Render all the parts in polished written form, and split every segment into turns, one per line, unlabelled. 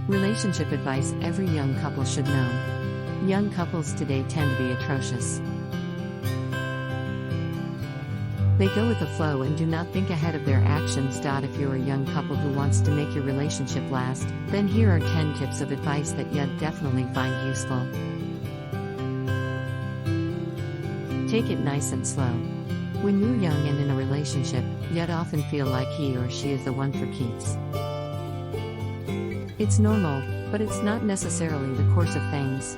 Relationship advice every young couple should know. Young couples today tend to be atrocious. They go with the flow and do not think ahead of their actions. If you're a young couple who wants to make your relationship last, then here are 10 tips of advice that you'd definitely find useful. Take it nice and slow. When you're young and in a relationship, you'd often feel like he or she is the one for keeps. It's normal, but it's not necessarily the course of things.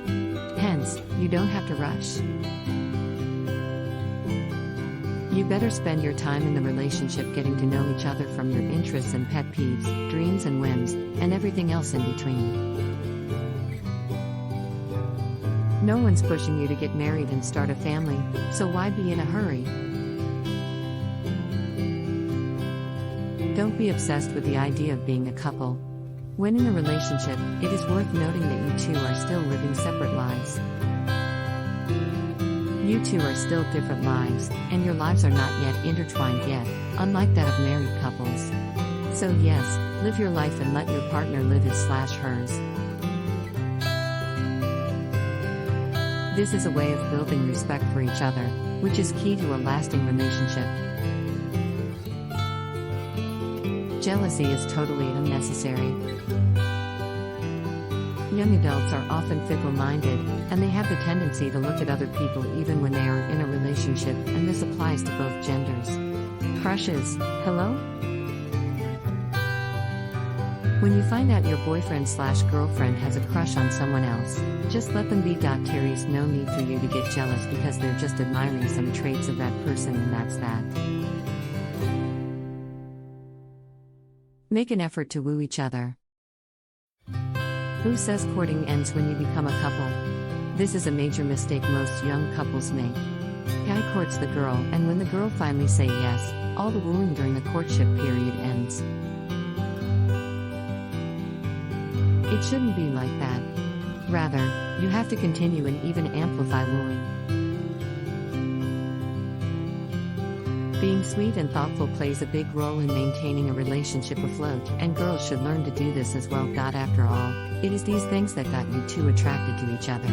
Hence, you don't have to rush. You better spend your time in the relationship getting to know each other, from your interests and pet peeves, dreams and whims, and everything else in between. No one's pushing you to get married and start a family, so why be in a hurry? Don't be obsessed with the idea of being a couple. When in a relationship, it is worth noting that you two are still living separate lives. You two are still different lives, and your lives are not yet intertwined yet, unlike that of married couples. So yes, live your life and let your partner live his/hers. This is a way of building respect for each other, which is key to a lasting relationship. Jealousy is totally unnecessary. Young adults are often fickle-minded, and they have the tendency to look at other people even when they are in a relationship, and this applies to both genders. Crushes, hello? When you find out your boyfriend/girlfriend has a crush on someone else, just let them be. There's no need for you to get jealous because they're just admiring some traits of that person, and that's that. Make an effort to woo each other. Who says courting ends when you become a couple? This is a major mistake most young couples make. Guy courts the girl, and when the girl finally says yes, all the wooing during the courtship period ends. It shouldn't be like that. Rather, you have to continue and even amplify wooing. Being sweet and thoughtful plays a big role in maintaining a relationship afloat, and girls should learn to do this as well. After all, it is these things that got you two attracted to each other.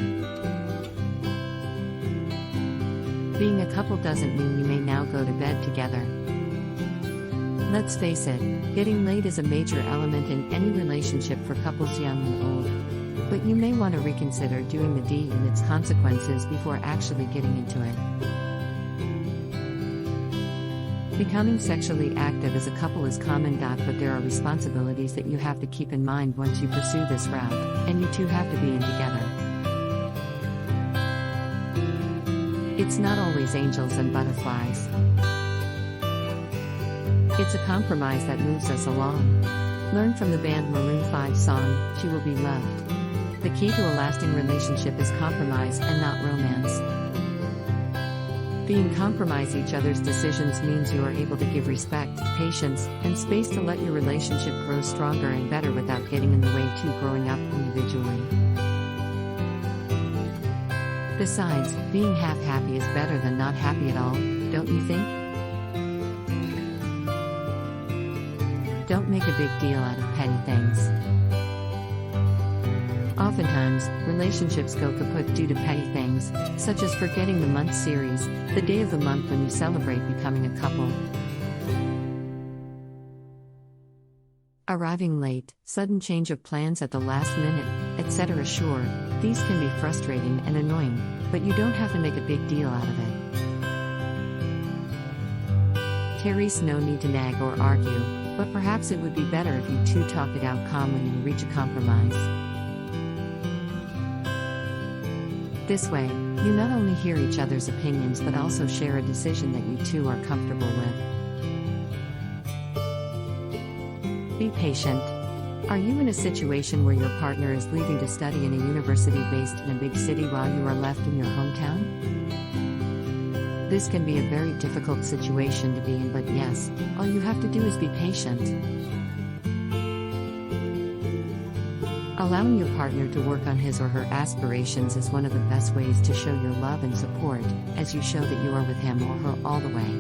Being a couple doesn't mean you may now go to bed together. Let's face it, getting laid is a major element in any relationship for couples young and old. But you may want to reconsider doing the deed and its consequences before actually getting into it. Becoming sexually active as a couple is common, but there are responsibilities that you have to keep in mind once you pursue this route, and you two have to be in together. It's not always angels and butterflies. It's a compromise that moves us along. Learn from the band Maroon 5 song, "She Will Be Loved." The key to a lasting relationship is compromise and not romance. Being compromise each other's decisions means you are able to give respect, patience, and space to let your relationship grow stronger and better without getting in the way to growing up individually. Besides, being half happy is better than not happy at all, don't you think? Don't make a big deal out of petty things. Oftentimes, relationships go kaput due to petty things, such as forgetting the month series, the day of the month when you celebrate becoming a couple. Arriving late, sudden change of plans at the last minute, etc. Sure, these can be frustrating and annoying, but you don't have to make a big deal out of it. There's no need to nag or argue, but perhaps it would be better if you two talk it out calmly and reach a compromise. This way, you not only hear each other's opinions but also share a decision that you two are comfortable with. Be patient. Are you in a situation where your partner is leaving to study in a university based in a big city while you are left in your hometown? This can be a very difficult situation to be in, but yes, all you have to do is be patient. Allowing your partner to work on his or her aspirations is one of the best ways to show your love and support, as you show that you are with him or her all the way.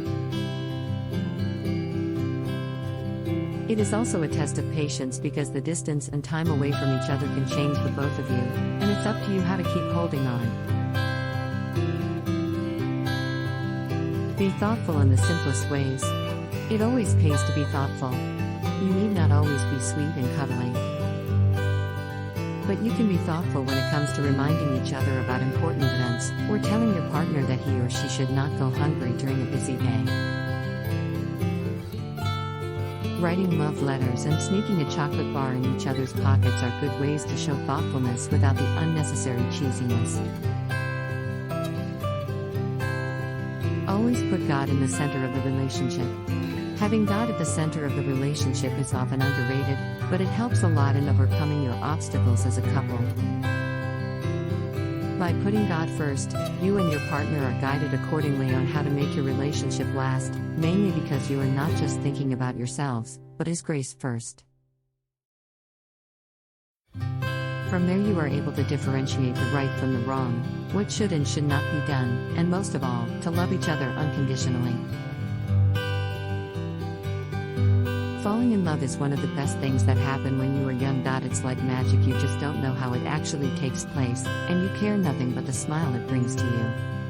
It is also a test of patience because the distance and time away from each other can change the both of you, and it's up to you how to keep holding on. Be thoughtful in the simplest ways. It always pays to be thoughtful. You need not always be sweet and cuddly. But you can be thoughtful when it comes to reminding each other about important events, or telling your partner that he or she should not go hungry during a busy day. Writing love letters and sneaking a chocolate bar in each other's pockets are good ways to show thoughtfulness without the unnecessary cheesiness. Always put God in the center of the relationship. Having God at the center of the relationship is often underrated, but it helps a lot in overcoming your obstacles as a couple. By putting God first, you and your partner are guided accordingly on how to make your relationship last, mainly because you are not just thinking about yourselves, but His grace first. From there you are able to differentiate the right from the wrong, what should and should not be done, and most of all, to love each other unconditionally. Falling in love is one of the best things that happen when you are young. It's like magic, you just don't know how it actually takes place, and you care nothing but the smile it brings to you.